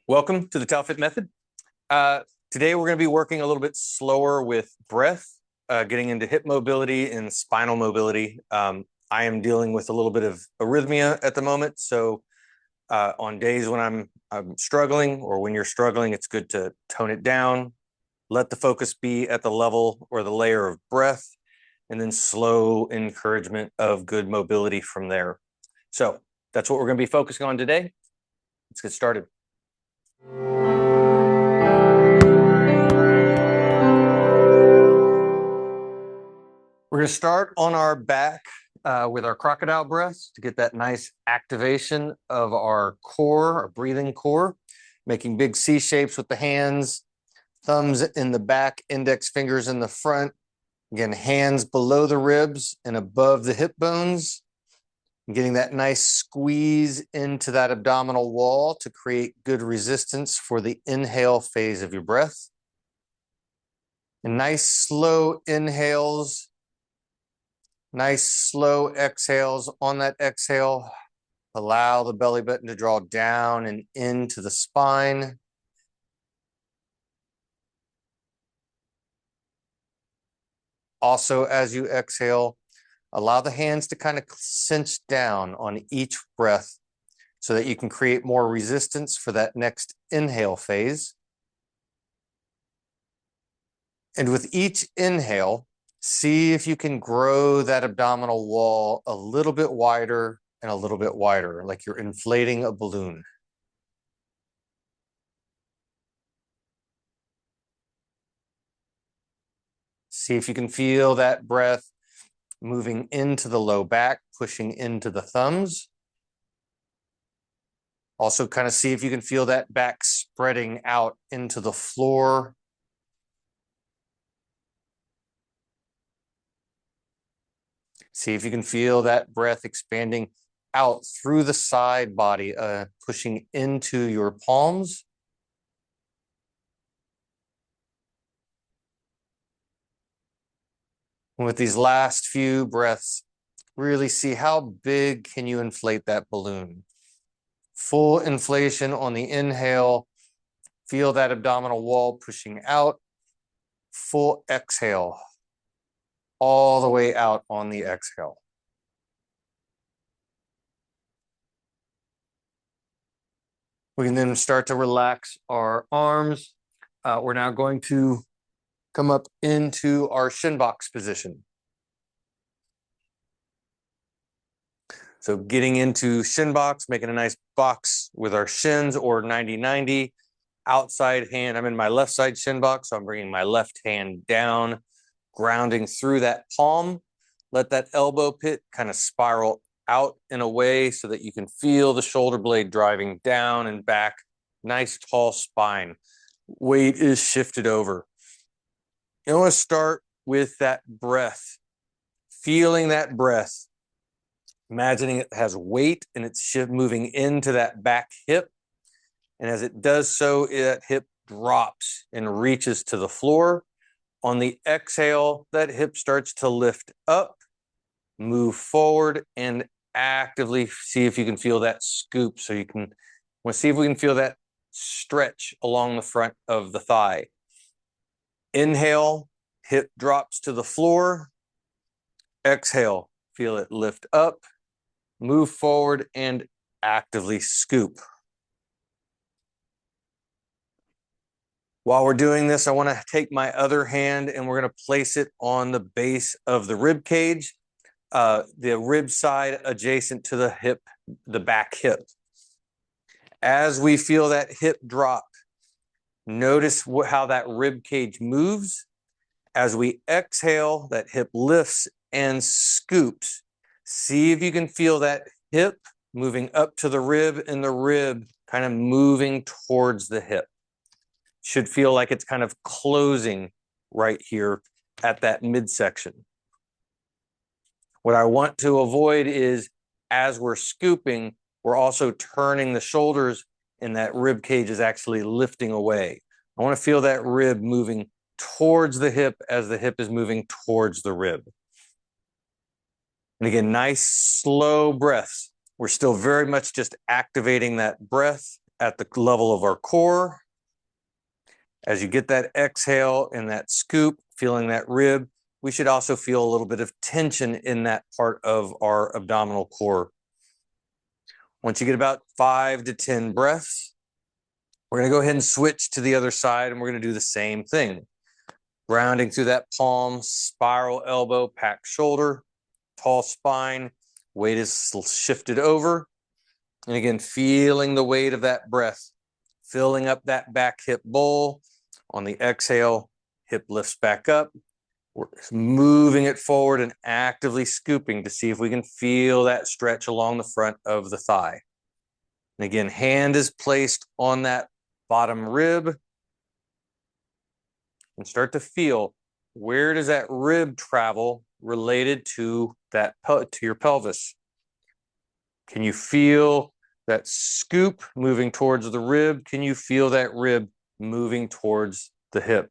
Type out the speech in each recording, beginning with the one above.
Welcome to the TAOFit method. Today we're going to be working a little bit slower with breath, getting into hip mobility and spinal mobility. I am dealing with a little bit of arrhythmia at the moment, so on days when I'm struggling, or when you're struggling, it's good to tone it down, let the focus be at the level or the layer of breath, and then slow encouragement of good mobility from there. So that's what we're going to be focusing on today. Let's get started. We're going to start on our back with our crocodile breaths to get that nice activation of our core, our breathing core, making big C shapes with the hands, thumbs in the back, index fingers in the front. Again, hands below the ribs and above the hip bones. Getting that nice squeeze into that abdominal wall to create good resistance for the inhale phase of your breath. And nice slow inhales. Nice slow exhales. On that exhale, allow the belly button to draw down and into the spine. Also, as you exhale, allow the hands to kind of cinch down on each breath so that you can create more resistance for that next inhale phase. And with each inhale, see if you can grow that abdominal wall a little bit wider and a little bit wider, like you're inflating a balloon. See if you can feel that breath moving into the low back, pushing into the thumbs. Also kind of see if you can feel that back spreading out into the floor. See if you can feel that breath expanding out through the side body, pushing into your palms. And with these last few breaths, really see how big can you inflate that balloon. Full inflation on the inhale. Feel that abdominal wall pushing out. Full exhale. All the way out on the exhale. We can then start to relax our arms. We're now going to come up into our shin box position. So getting into shin box, making a nice box with our shins, or 90-90. Outside hand, I'm in my left side shin box, so I'm bringing my left hand down, grounding through that palm. Let that elbow pit kind of spiral out in a way so that you can feel the shoulder blade driving down and back. Nice tall spine. Weight is shifted over. You want to start with that breath. Feeling that breath. Imagining it has weight and it's moving into that back hip. And as it does so, that hip drops and reaches to the floor. On the exhale, that hip starts to lift up, move forward, and actively see if you can feel that scoop. So you can want to see if we can feel that stretch along the front of the thigh. Inhale, hip drops to the floor. Exhale, feel it lift up, move forward, and actively scoop. While we're doing this, I want to take my other hand and we're going to place it on the base of the rib cage, the rib side adjacent to the hip, the back hip. As we feel that hip drop, notice how that rib cage moves. As we exhale, that hip lifts and scoops. See if you can feel that hip moving up to the rib and the rib kind of moving towards the hip. Should feel like it's kind of closing right here at that midsection. What I want to avoid is, as we're scooping, we're also turning the shoulders and that rib cage is actually lifting away. I want to feel that rib moving towards the hip as the hip is moving towards the rib. And again, nice slow breaths. We're still very much just activating that breath at the level of our core. As you get that exhale and that scoop, feeling that rib, we should also feel a little bit of tension in that part of our abdominal core. Once you get about 5 to 10 breaths, we're going to go ahead and switch to the other side, and we're going to do the same thing. Grounding through that palm, spiral elbow, pack shoulder, tall spine, weight is shifted over. And again, feeling the weight of that breath, filling up that back hip bowl. On the exhale, hip lifts back up. We're moving it forward and actively scooping to see if we can feel that stretch along the front of the thigh. And again, hand is placed on that bottom rib. And start to feel, where does that rib travel related to your pelvis? Can you feel that scoop moving towards the rib? Can you feel that rib moving towards the hip?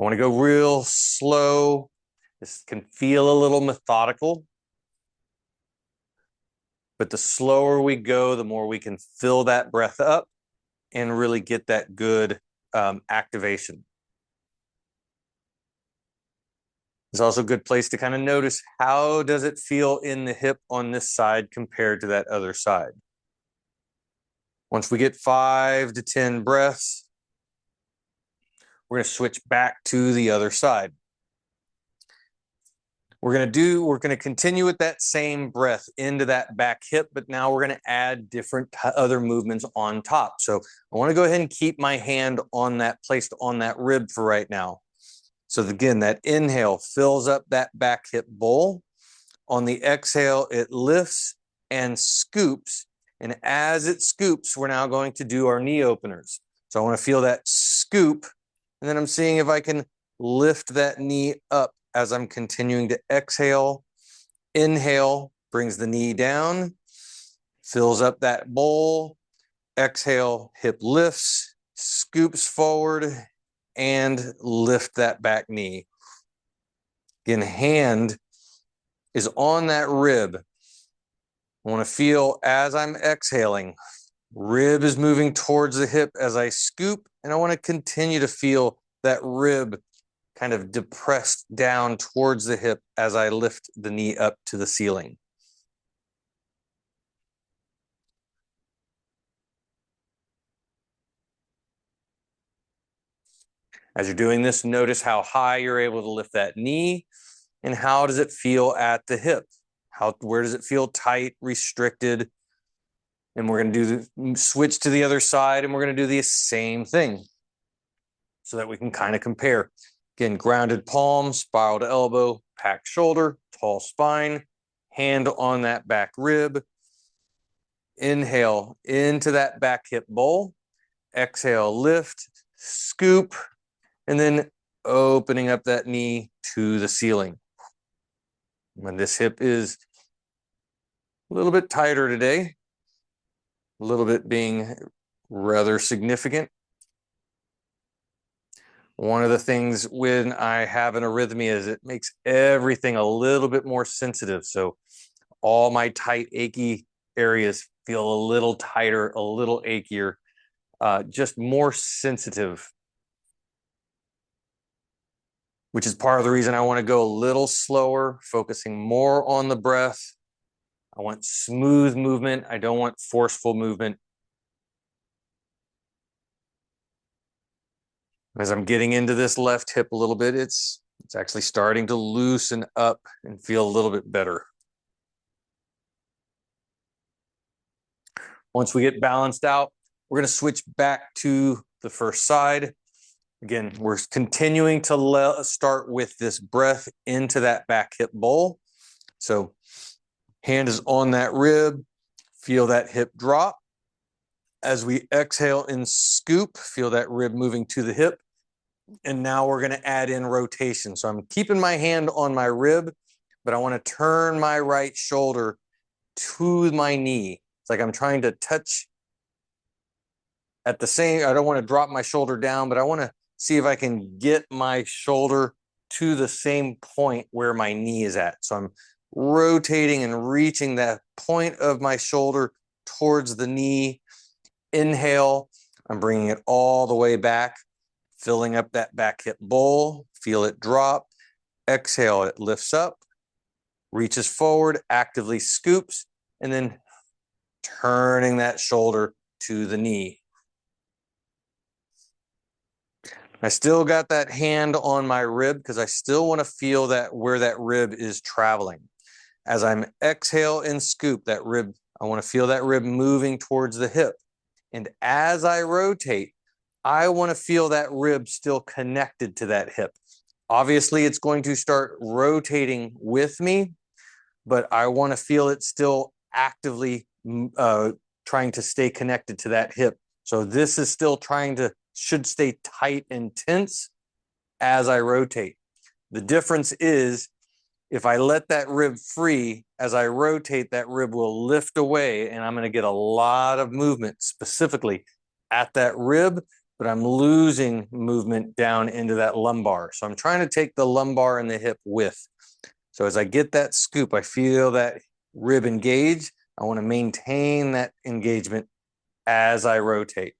I want to go real slow. This can feel a little methodical, but the slower we go, the more we can fill that breath up and really get that good activation. It's also a good place to kind of notice, how does it feel in the hip on this side compared to that other side? Once we get 5 to 10 breaths, we're going to switch back to the other side. We're going to continue with that same breath into that back hip, but now we're going to add different other movements on top. So I want to go ahead and keep my hand on that, placed on that rib for right now. So again, that inhale fills up that back hip bowl. On the exhale, it lifts and scoops. And as it scoops, we're now going to do our knee openers. So I want to feel that scoop, and then I'm seeing if I can lift that knee up as I'm continuing to exhale. Inhale brings the knee down, fills up that bowl. Exhale, hip lifts, scoops forward, and lift that back knee. Again, hand is on that rib. I want to feel, as I'm exhaling, rib is moving towards the hip as I scoop, and I want to continue to feel that rib kind of depressed down towards the hip as I lift the knee up to the ceiling. As you're doing this, notice how high you're able to lift that knee, and how does it feel at the hip? Where does it feel tight, restricted? And we're going to switch to the other side, and we're going to do the same thing so that we can kind of compare. Again, grounded palm, spiral to elbow, packed shoulder, tall spine, hand on that back rib. Inhale into that back hip bowl. Exhale, lift, scoop, and then opening up that knee to the ceiling. When this hip is a little bit tighter today, a little bit being rather significant. One of the things when I have an arrhythmia is it makes everything a little bit more sensitive. So all my tight, achy areas feel a little tighter, a little achier, just more sensitive, which is part of the reason I want to go a little slower, focusing more on the breath. I want smooth movement. I don't want forceful movement. As I'm getting into this left hip a little bit, it's actually starting to loosen up and feel a little bit better. Once we get balanced out, we're going to switch back to the first side. Again, we're continuing to start with this breath into that back hip bowl. So hand is on that rib, feel that hip drop. As we exhale and scoop, feel that rib moving to the hip. And now we're going to add in rotation. So I'm keeping my hand on my rib, but I want to turn my right shoulder to my knee. It's like I'm trying to touch at the same, I don't want to drop my shoulder down, but I want to see if I can get my shoulder to the same point where my knee is at. So I'm rotating and reaching that point of my shoulder towards the knee. Inhale, I'm bringing it all the way back, filling up that back hip bowl, feel it drop. Exhale, it lifts up, reaches forward, actively scoops, and then turning that shoulder to the knee. I still got that hand on my rib because I still want to feel that where that rib is traveling. As I'm exhale and scoop that rib, I want to feel that rib moving towards the hip. And as I rotate, I want to feel that rib still connected to that hip. Obviously, it's going to start rotating with me, but I want to feel it still actively trying to stay connected to that hip. So this is still should stay tight and tense as I rotate. The difference is if I let that rib free, as I rotate, that rib will lift away and I'm going to get a lot of movement specifically at that rib, but I'm losing movement down into that lumbar. So I'm trying to take the lumbar and the hip with. So as I get that scoop, I feel that rib engage. I want to maintain that engagement as I rotate.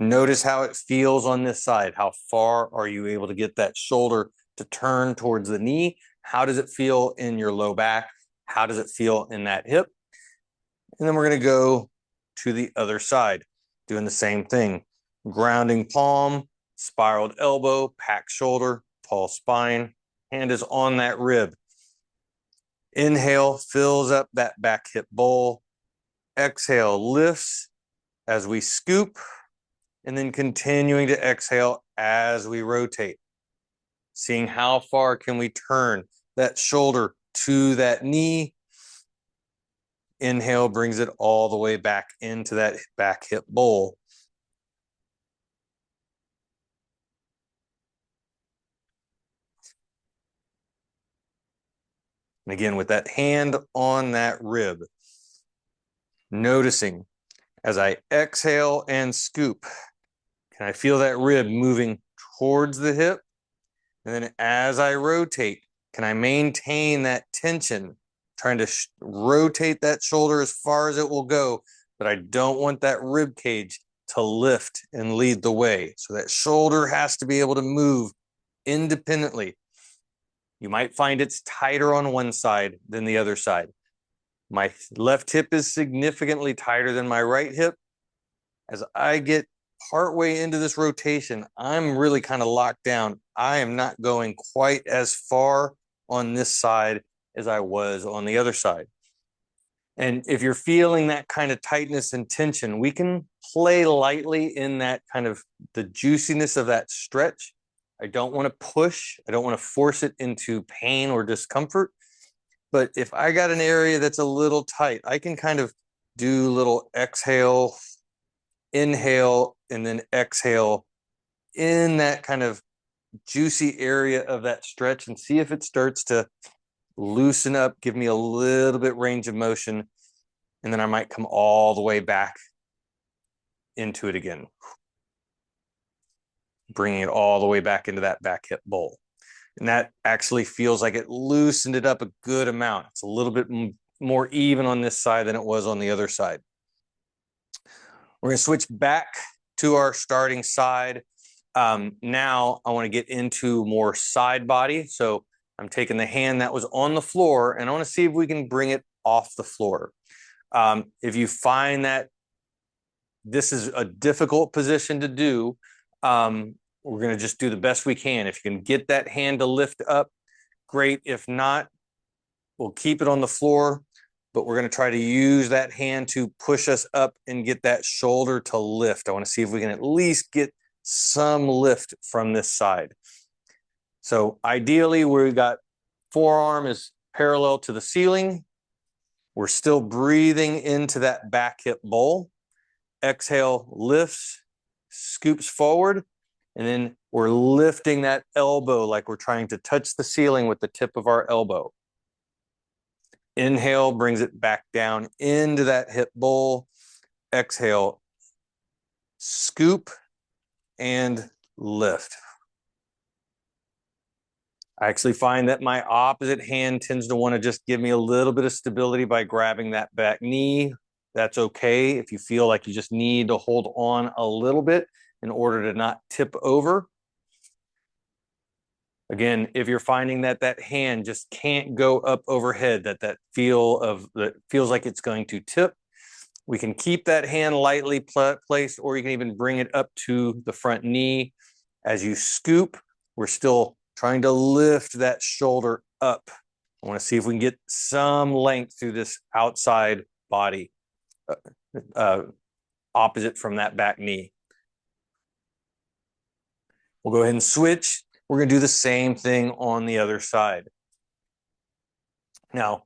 Notice how it feels on this side. How far are you able to get that shoulder to turn towards the knee? How does it feel in your low back? How does it feel in that hip? And then we're going to go to the other side, doing the same thing. Grounding palm, spiraled elbow, packed shoulder, tall spine. Hand is on that rib. Inhale, fills up that back hip bowl. Exhale, lifts as we scoop. And then continuing to exhale as we rotate. Seeing how far can we turn that shoulder to that knee. Inhale brings it all the way back into that back hip bowl. And again, with that hand on that rib, noticing as I exhale and scoop, can I feel that rib moving towards the hip? And then as I rotate, can I maintain that tension, trying to rotate that shoulder as far as it will go, but I don't want that rib cage to lift and lead the way. So that shoulder has to be able to move independently. You might find it's tighter on one side than the other side. My left hip is significantly tighter than my right hip. As I get partway into this rotation, I'm really kind of locked down. I am not going quite as far on this side as I was on the other side. And if you're feeling that kind of tightness and tension, we can play lightly in that kind of the juiciness of that stretch. I don't want to push. I don't want to force it into pain or discomfort. But if I got an area that's a little tight, I can kind of do little exhale, inhale, and then exhale in that kind of juicy area of that stretch and see if it starts to loosen up, give me a little bit range of motion, and then I might come all the way back into it again. Bringing it all the way back into that back hip bowl. And that actually feels like it loosened it up a good amount. It's a little bit more even on this side than it was on the other side. We're going to switch back to our starting side. Now I want to get into more side body. So I'm taking the hand that was on the floor and I want to see if we can bring it off the floor. If you find that this is a difficult position to do, we're going to just do the best we can. If you can get that hand to lift up, great. If not, we'll keep it on the floor, but we're going to try to use that hand to push us up and get that shoulder to lift. I want to see if we can at least get some lift from this side. So ideally, we've got forearm is parallel to the ceiling. We're still breathing into that back hip bowl. Exhale, lifts, scoops forward, and then we're lifting that elbow like we're trying to touch the ceiling with the tip of our elbow. Inhale brings it back down into that hip bowl. Exhale, scoop and lift. I actually find that my opposite hand tends to want to just give me a little bit of stability by grabbing that back knee. That's okay if you feel like you just need to hold on a little bit in order to not tip over. Again, if you're finding that that hand just can't go up overhead, that feels like it's going to tip, we can keep that hand lightly placed, or you can even bring it up to the front knee. As you scoop, we're still trying to lift that shoulder up. I want to see if we can get some length through this outside body, opposite from that back knee. We'll go ahead and switch. We're going to do the same thing on the other side. Now,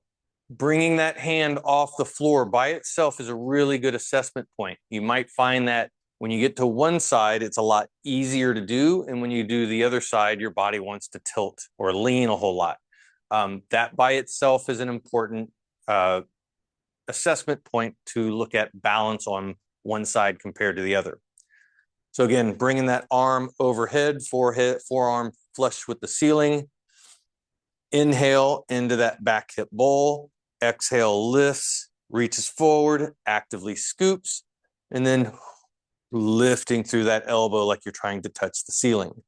bringing that hand off the floor by itself is a really good assessment point. You might find that when you get to one side, it's a lot easier to do. And when you do the other side, your body wants to tilt or lean a whole lot. That by itself is an important assessment point to look at balance on one side compared to the other. So again, bringing that arm overhead, forearm flush with the ceiling. Inhale into that back hip bowl. Exhale, lifts, reaches forward, actively scoops, and then lifting through that elbow like you're trying to touch the ceiling.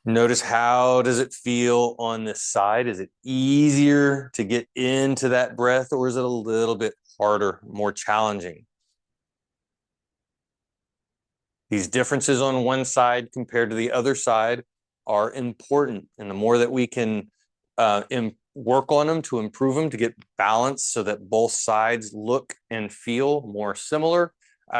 Notice how does it feel on this side? Is it easier to get into that breath, or is it a little bit harder, more challenging? These differences on one side compared to the other side are important. And the more that we can work on them to improve them, to get balance so that both sides look and feel more similar,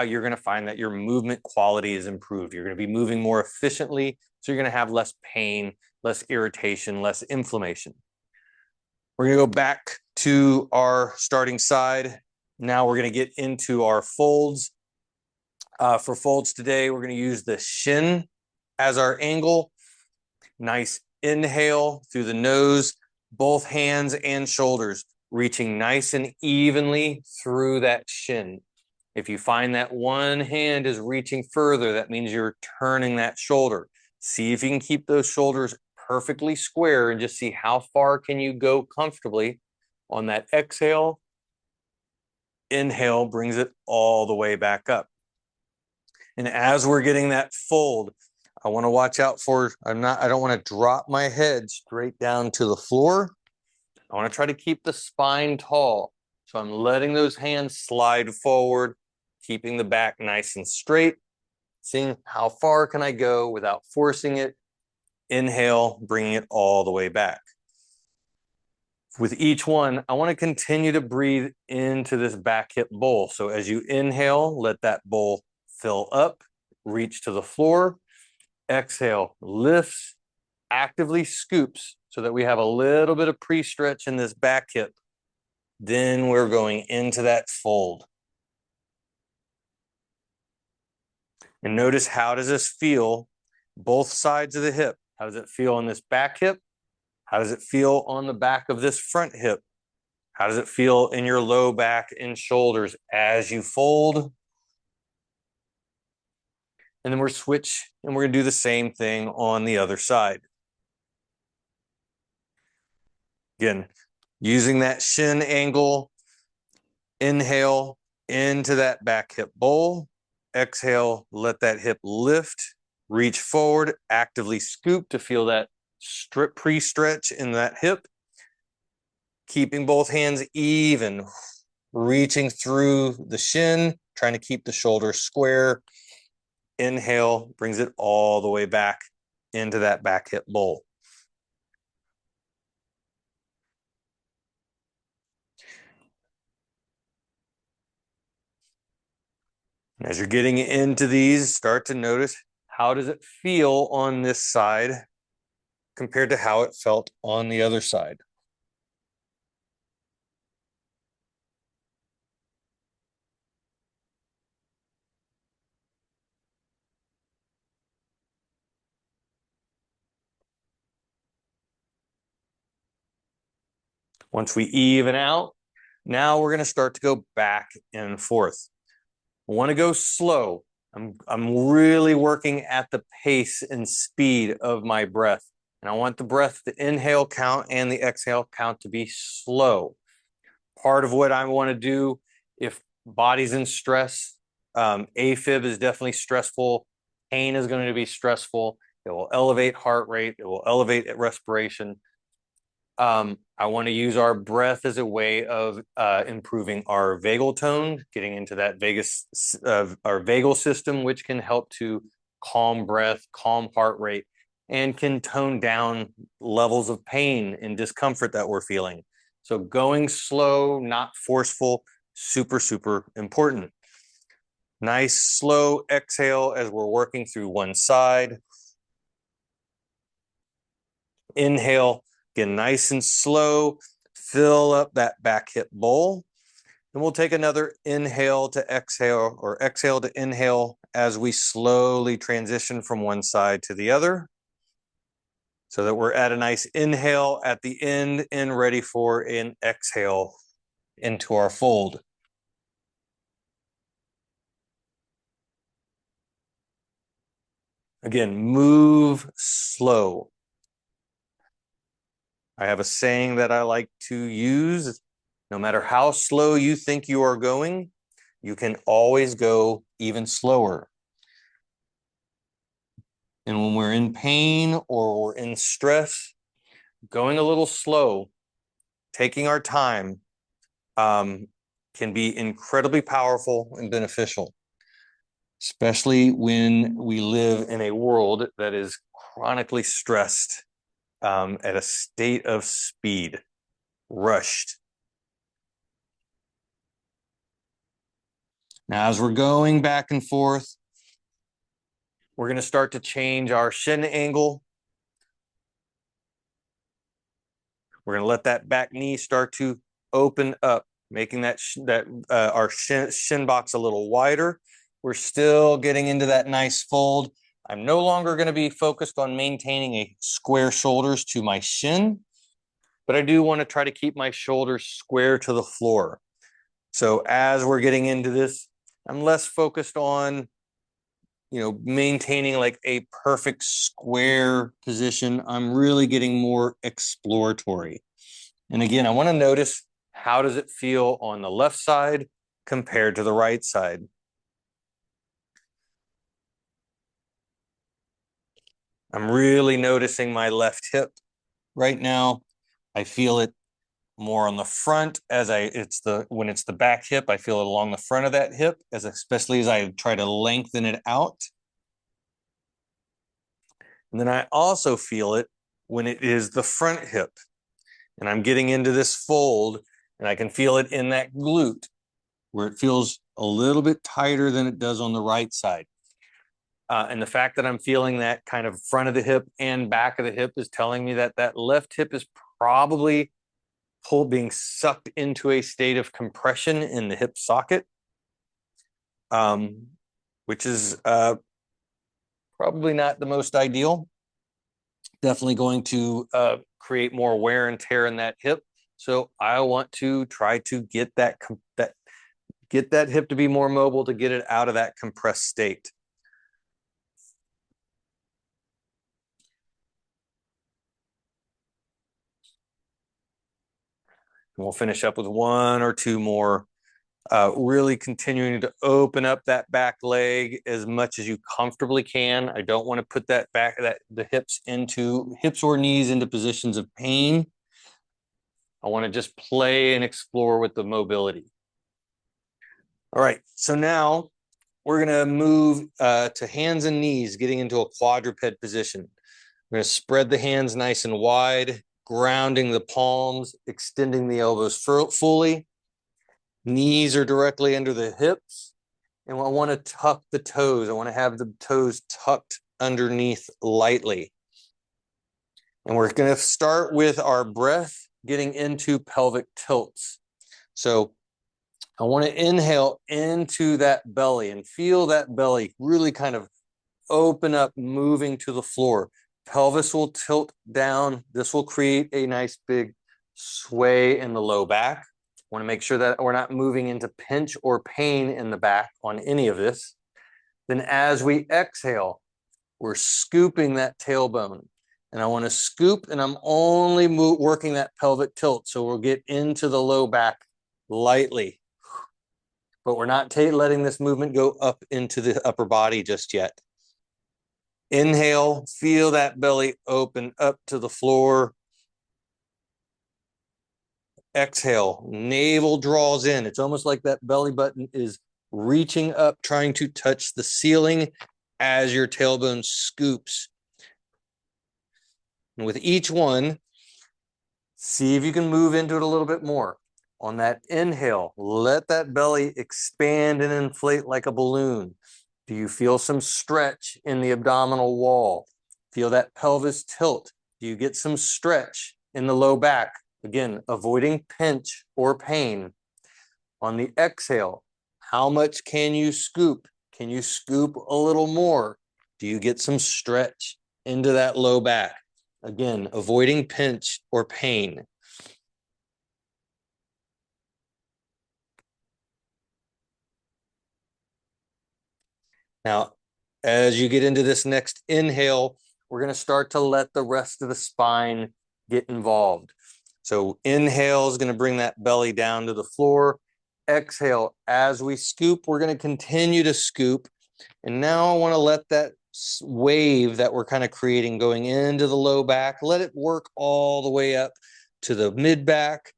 you're going to find that your movement quality is improved. You're going to be moving more efficiently. So you're going to have less pain, less irritation, less inflammation. We're going to go back to our starting side. Now we're going to get into our folds. For folds today, we're going to use the shin as our angle. Nice inhale through the nose, both hands and shoulders reaching nice and evenly through that shin. If you find that one hand is reaching further, that means you're turning that shoulder. See if you can keep those shoulders perfectly square and just see how far can you go comfortably on that exhale. Inhale brings it all the way back up. And as we're getting that fold, I want to watch out for, I don't want to drop my head straight down to the floor. I want to try to keep the spine tall. So I'm letting those hands slide forward, keeping the back nice and straight, seeing how far can I go without forcing it. Inhale, bringing it all the way back. With each one, I want to continue to breathe into this back hip bowl. So as you inhale, let that bowl fill up, reach to the floor. Exhale, lifts, actively scoops so that we have a little bit of pre-stretch in this back hip. Then we're going into that fold. And notice, how does this feel? Both sides of the hip. How does it feel on this back hip? How does it feel on the back of this front hip? How does it feel in your low back and shoulders as you fold? And then we're switch, and we're going to do the same thing on the other side. Again, using that shin angle, inhale into that back hip bowl. Exhale, let that hip lift, reach forward, actively scoop to feel that pre-stretch in that hip. Keeping both hands even, reaching through the shin, trying to keep the shoulders square. Inhale brings it all the way back into that back hip bowl. As you're getting into these, start to notice, how does it feel on this side compared to how it felt on the other side? Once we even out, now we're going to start to go back and forth. I want to go slow. I'm really working at the pace and speed of my breath. And I want the breath, the inhale count and the exhale count to be slow. Part of what I want to do if body's in stress, AFib is definitely stressful. Pain is going to be stressful. It will elevate heart rate. It will elevate respiration. I want to use our breath as a way of improving our vagal tone, getting into that our vagal system, which can help to calm breath, calm heart rate, and can tone down levels of pain and discomfort that we're feeling. So going slow, not forceful, super, super important. Nice slow exhale as we're working through one side. Inhale, again, nice and slow. Fill up that back hip bowl. And we'll take another inhale to exhale or exhale to inhale as we slowly transition from one side to the other, so that we're at a nice inhale at the end and ready for an exhale into our fold. Again, move slow. I have a saying that I like to use. No matter how slow you think you are going, you can always go even slower. And when we're in pain or we're in stress, going a little slow, taking our time, can be incredibly powerful and beneficial, especially when we live in a world that is chronically stressed, at a state of speed, rushed. Now, as we're going back and forth, we're going to start to change our shin angle. We're going to let that back knee start to open up, making our shin box a little wider. We're still getting into that nice fold. I'm no longer going to be focused on maintaining a square shoulders to my shin, but I do want to try to keep my shoulders square to the floor. So as we're getting into this, I'm less focused on, maintaining like a perfect square position. I'm really getting more exploratory. And again, I want to notice, how does it feel on the left side compared to the right side? I'm really noticing my left hip right now. I feel it more on the front when it's the back hip, I feel it along the front of that hip, especially as I try to lengthen it out. And then I also feel it when it is the front hip and I'm getting into this fold, and I can feel it in that glute where it feels a little bit tighter than it does on the right side. And the fact that I'm feeling that kind of front of the hip and back of the hip is telling me that that left hip is probably being sucked into a state of compression in the hip socket, which is probably not the most ideal. Definitely going to create more wear and tear in that hip. So I want to try to get that hip to be more mobile, to get it out of that compressed state. And we'll finish up with one or two more. Really continuing to open up that back leg as much as you comfortably can. I don't want to put the hips or knees into positions of pain. I want to just play and explore with the mobility. All right, so now we're going to move to hands and knees, getting into a quadruped position. We're going to spread the hands nice and wide, grounding the palms, extending the elbows fully. Knees are directly under the hips. And I want to tuck the toes. I want to have the toes tucked underneath lightly. And we're going to start with our breath, getting into pelvic tilts. So I want to inhale into that belly and feel that belly really kind of open up, moving to the floor. Pelvis will tilt down. This will create a nice big sway in the low back. Want to make sure that we're not moving into pinch or pain in the back on any of this. Then as we exhale, we're scooping that tailbone. And I want to scoop, and I'm only working that pelvic tilt. So we'll get into the low back lightly. But we're not letting this movement go up into the upper body just yet. Inhale, feel that belly open up to the floor. Exhale, navel draws in. It's almost like that belly button is reaching up, trying to touch the ceiling as your tailbone scoops. And with each one, see if you can move into it a little bit more. On that inhale, let that belly expand and inflate like a balloon. Do you feel some stretch in the abdominal wall? Feel that pelvis tilt? Do you get some stretch in the low back? Again, avoiding pinch or pain. On the exhale, how much can you scoop? Can you scoop a little more? Do you get some stretch into that low back? Again, avoiding pinch or pain. Now, as you get into this next inhale, we're going to start to let the rest of the spine get involved. So inhale is going to bring that belly down to the floor. Exhale, as we scoop, we're going to continue to scoop. And now I want to let that wave that we're kind of creating going into the low back, let it work all the way up to the mid back.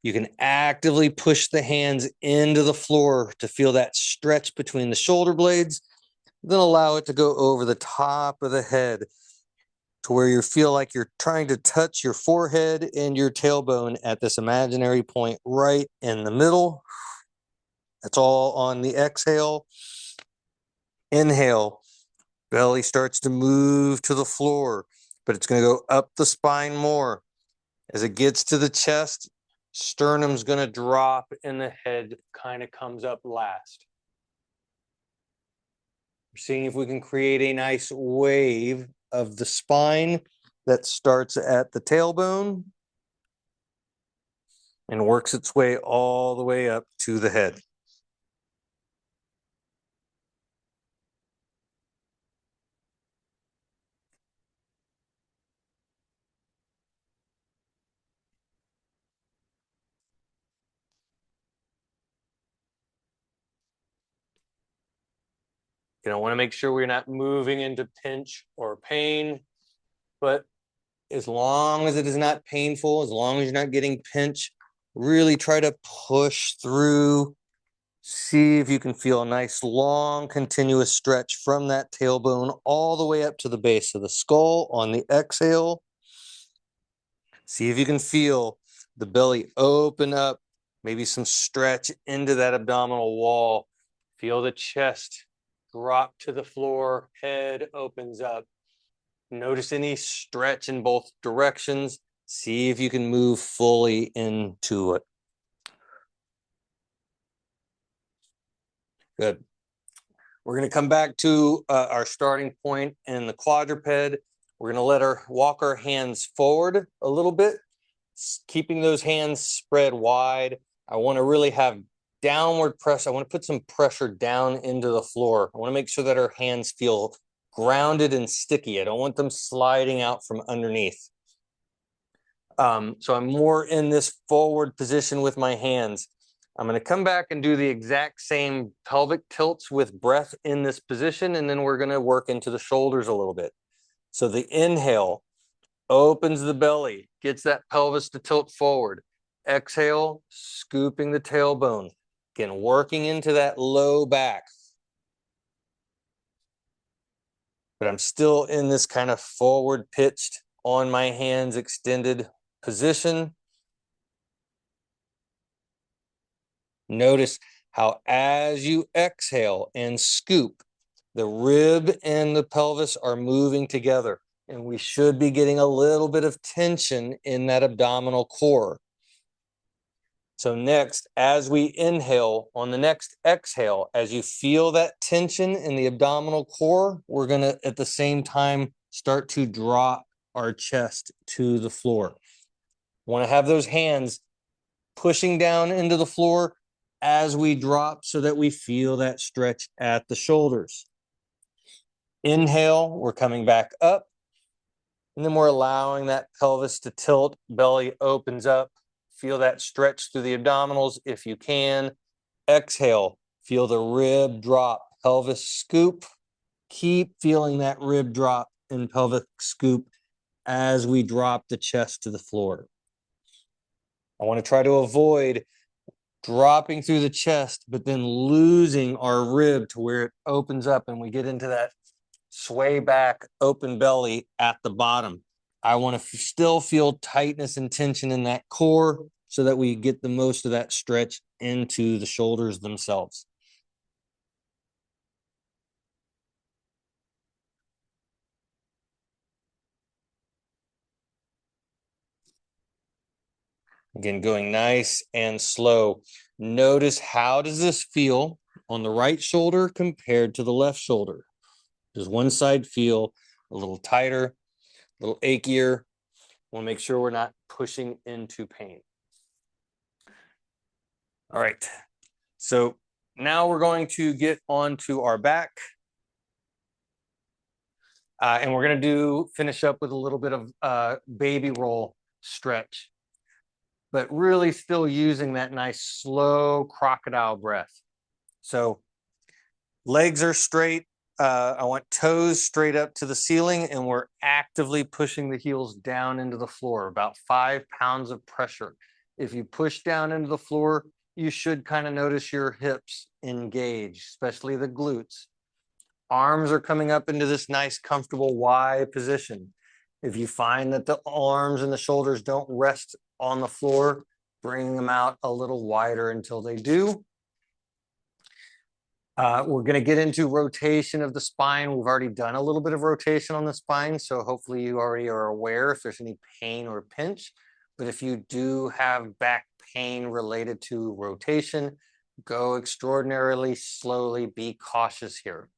You can actively push the hands into the floor to feel that stretch between the shoulder blades. Then allow it to go over the top of the head to where you feel like you're trying to touch your forehead and your tailbone at this imaginary point right in the middle. That's all on the exhale. Inhale, belly starts to move to the floor, but it's going to go up the spine more. As it gets to the chest, sternum's going to drop and the head kind of comes up last. We're seeing if we can create a nice wave of the spine that starts at the tailbone and works its way all the way up to the head. You know, want to make sure we're not moving into pinch or pain, but as long as it is not painful, as long as you're not getting pinch, really try to push through. See if you can feel a nice long continuous stretch from that tailbone all the way up to the base of the skull on the exhale. See if you can feel the belly open up, maybe some stretch into that abdominal wall. Feel the chest drop to the floor, head opens up. Notice any stretch in both directions. See if you can move fully into it. Good. We're going to come back to our starting point in the quadruped. We're going to walk our hands forward a little bit, keeping those hands spread wide. I want to really have downward press. I want to put some pressure down into the floor. I want to make sure that our hands feel grounded and sticky. I don't want them sliding out from underneath. So I'm more in this forward position with my hands. I'm going to come back and do the exact same pelvic tilts with breath in this position, and then we're going to work into the shoulders a little bit. So the inhale opens the belly, gets that pelvis to tilt forward. Exhale, scooping the tailbone. Again, working into that low back. But I'm still in this kind of forward pitched, on my hands extended position. Notice how as you exhale and scoop, the rib and the pelvis are moving together. And we should be getting a little bit of tension in that abdominal core. So next, as we inhale, on the next exhale, as you feel that tension in the abdominal core, we're going to, at the same time, start to drop our chest to the floor. Want to have those hands pushing down into the floor as we drop so that we feel that stretch at the shoulders. Inhale, we're coming back up, and then we're allowing that pelvis to tilt, belly opens up. Feel that stretch through the abdominals if you can. Exhale, feel the rib drop, pelvis scoop. Keep feeling that rib drop and pelvic scoop as we drop the chest to the floor. I want to try to avoid dropping through the chest, but then losing our rib to where it opens up and we get into that sway back, open belly at the bottom. I want to still feel tightness and tension in that core so that we get the most of that stretch into the shoulders themselves. Again, going nice and slow. Notice, how does this feel on the right shoulder compared to the left shoulder? Does one side feel a little tighter, a little achier? Want to make sure we're not pushing into pain. All right. So now we're going to get onto our back. And we're going to finish up with a little bit of baby roll stretch, but really still using that nice slow crocodile breath. So legs are straight. I want toes straight up to the ceiling, and we're actively pushing the heels down into the floor, about 5 pounds of pressure. If you push down into the floor, you should kind of notice your hips engage, especially the glutes. Arms are coming up into this nice, comfortable Y position. If you find that the arms and the shoulders don't rest on the floor, bring them out a little wider until they do. We're going to get into rotation of the spine. We've already done a little bit of rotation on the spine, so hopefully you already are aware if there's any pain or pinch. But if you do have back pain related to rotation, go extraordinarily slowly. Be cautious here.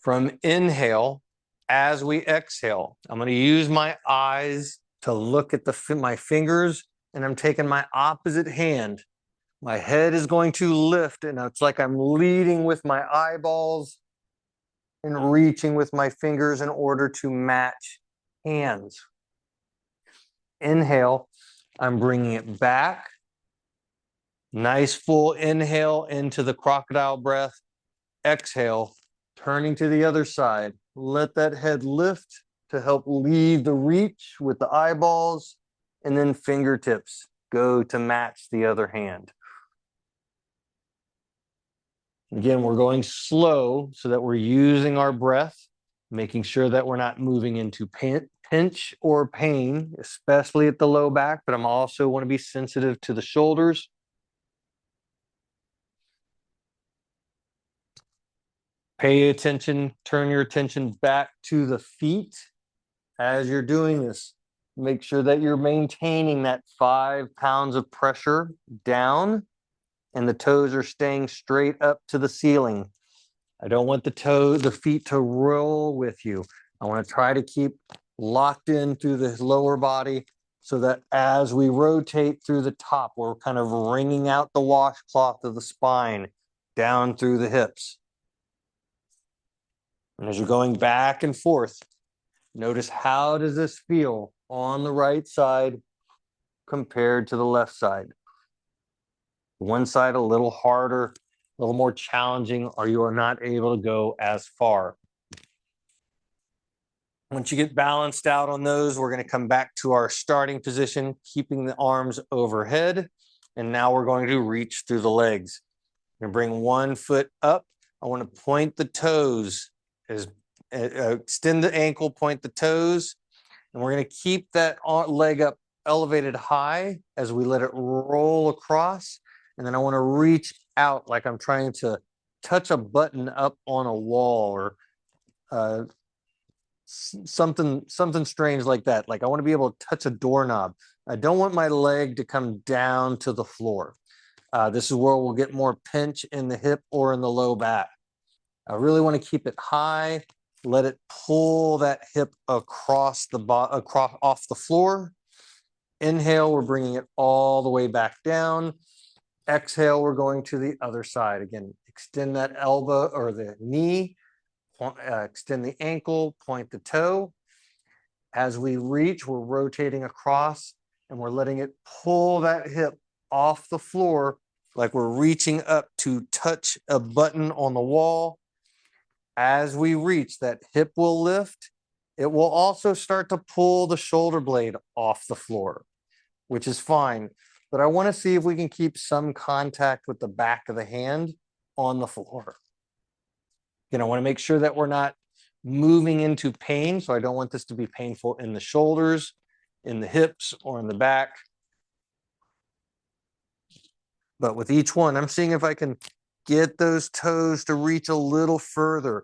From inhale, as we exhale, I'm going to use my eyes to look at my fingers, and I'm taking my opposite hand. My head is going to lift, and it's like I'm leading with my eyeballs and reaching with my fingers in order to match hands. Inhale, I'm bringing it back. Nice full inhale into the crocodile breath. Exhale, turning to the other side. Let that head lift to help lead the reach with the eyeballs, and then fingertips go to match the other hand. Again, we're going slow so that we're using our breath, making sure that we're not moving into pinch or pain, especially at the low back, but I'm also want to be sensitive to the shoulders. Pay attention, turn your attention back to the feet as you're doing this. Make sure that you're maintaining that 5 pounds of pressure down, and the toes are staying straight up to the ceiling. I don't want the feet to roll with you. I want to try to keep locked in through the lower body so that as we rotate through the top, we're kind of wringing out the washcloth of the spine down through the hips. And as you're going back and forth, notice, how does this feel on the right side compared to the left side? One side a little harder, a little more challenging, or you are not able to go as far. Once you get balanced out on those, we're going to come back to our starting position, keeping the arms overhead. And now we're going to reach through the legs. I'm going to bring one foot up. I want to point the toes, extend the ankle, point the toes. And we're going to keep that leg up elevated high as we let it roll across. And then I want to reach out like I'm trying to touch a button up on a wall, or something strange like that. Like I want to be able to touch a doorknob. I don't want my leg to come down to the floor. This is where we'll get more pinch in the hip or in the low back. I really want to keep it high. Let it pull that hip across off the floor. Inhale, we're bringing it all the way back down. Exhale, we're going to the other side. Again, extend that elbow or the knee, extend the ankle, point the toe. As we reach, we're rotating across and we're letting it pull that hip off the floor like we're reaching up to touch a button on the wall. As we reach, that hip will lift. It will also start to pull the shoulder blade off the floor, which is fine. But I want to see if we can keep some contact with the back of the hand on the floor. Again, I want to make sure that we're not moving into pain. So I don't want this to be painful in the shoulders, in the hips, or in the back. But with each one, I'm seeing if I can get those toes to reach a little further,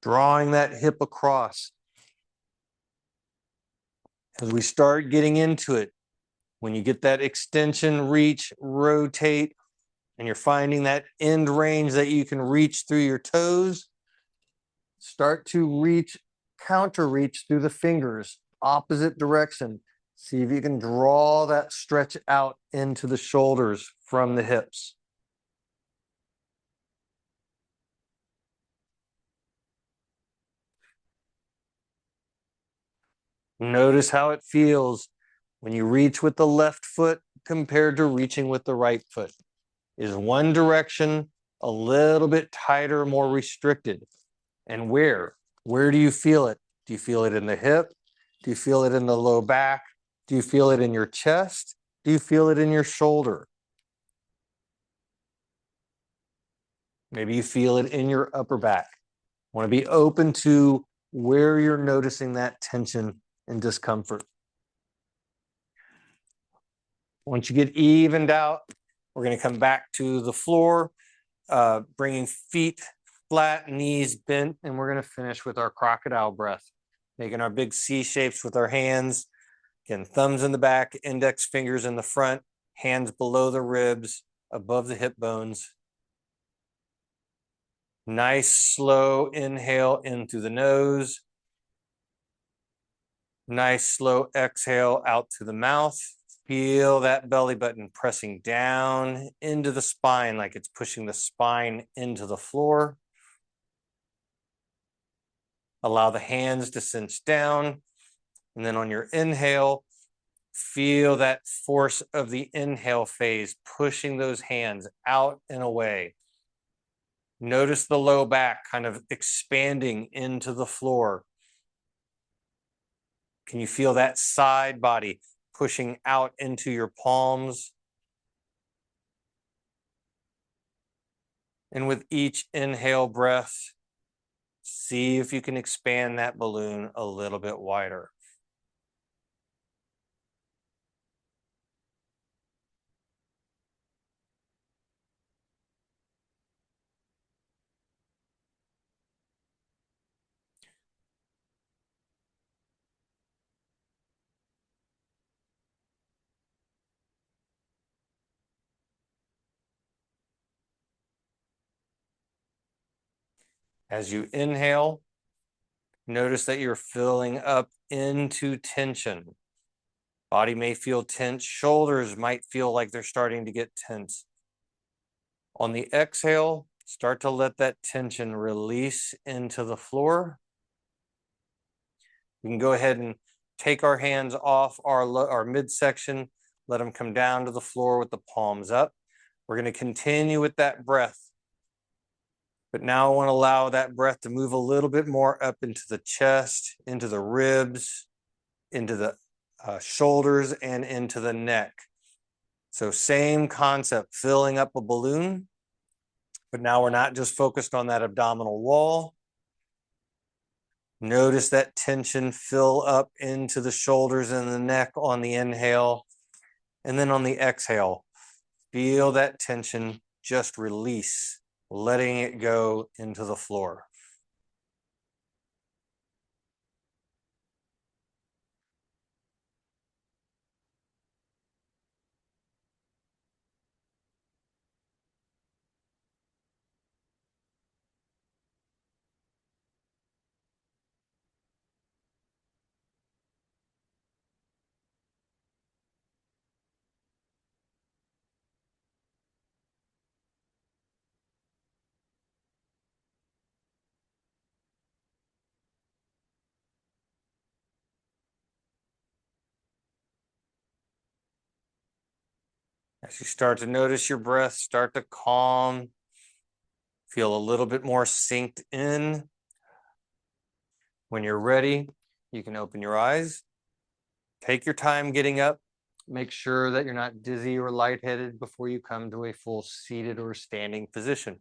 drawing that hip across. As we start getting into it, when you get that extension, reach, rotate, and you're finding that end range that you can reach through your toes, start to reach, counter reach through the fingers, opposite direction. See if you can draw that stretch out into the shoulders from the hips. Notice how it feels when you reach with the left foot compared to reaching with the right foot. Is one direction a little bit tighter, more restricted? And where? Where do you feel it? Do you feel it in the hip? Do you feel it in the low back? Do you feel it in your chest? Do you feel it in your shoulder? Maybe you feel it in your upper back. Want to be open to where you're noticing that tension and discomfort. Once you get evened out, we're going to come back to the floor, bringing feet flat, knees bent, and we're going to finish with our crocodile breath, making our big C shapes with our hands. Again, thumbs in the back, index fingers in the front, hands below the ribs, above the hip bones. Nice, slow inhale in through the nose. Nice, slow exhale out through the mouth. Feel that belly button pressing down into the spine like it's pushing the spine into the floor. Allow the hands to cinch down. And then on your inhale, feel that force of the inhale phase, pushing those hands out and away. Notice the low back kind of expanding into the floor. Can you feel that side body pushing out into your palms? And with each inhale breath, see if you can expand that balloon a little bit wider. As you inhale, notice that you're filling up into tension. Body may feel tense, shoulders might feel like they're starting to get tense. On the exhale, start to let that tension release into the floor. We can go ahead and take our hands off our midsection, let them come down to the floor with the palms up. We're going to continue with that breath. But now I want to allow that breath to move a little bit more up into the chest, into the ribs, into the shoulders, and into the neck. So same concept, filling up a balloon, but now we're not just focused on that abdominal wall. Notice that tension fill up into the shoulders and the neck on the inhale. And then on the exhale, feel that tension just release, letting it go into the floor. As you start to notice your breath start to calm, feel a little bit more synced in. When you're ready, you can open your eyes. Take your time getting up. Make sure that you're not dizzy or lightheaded before you come to a full seated or standing position.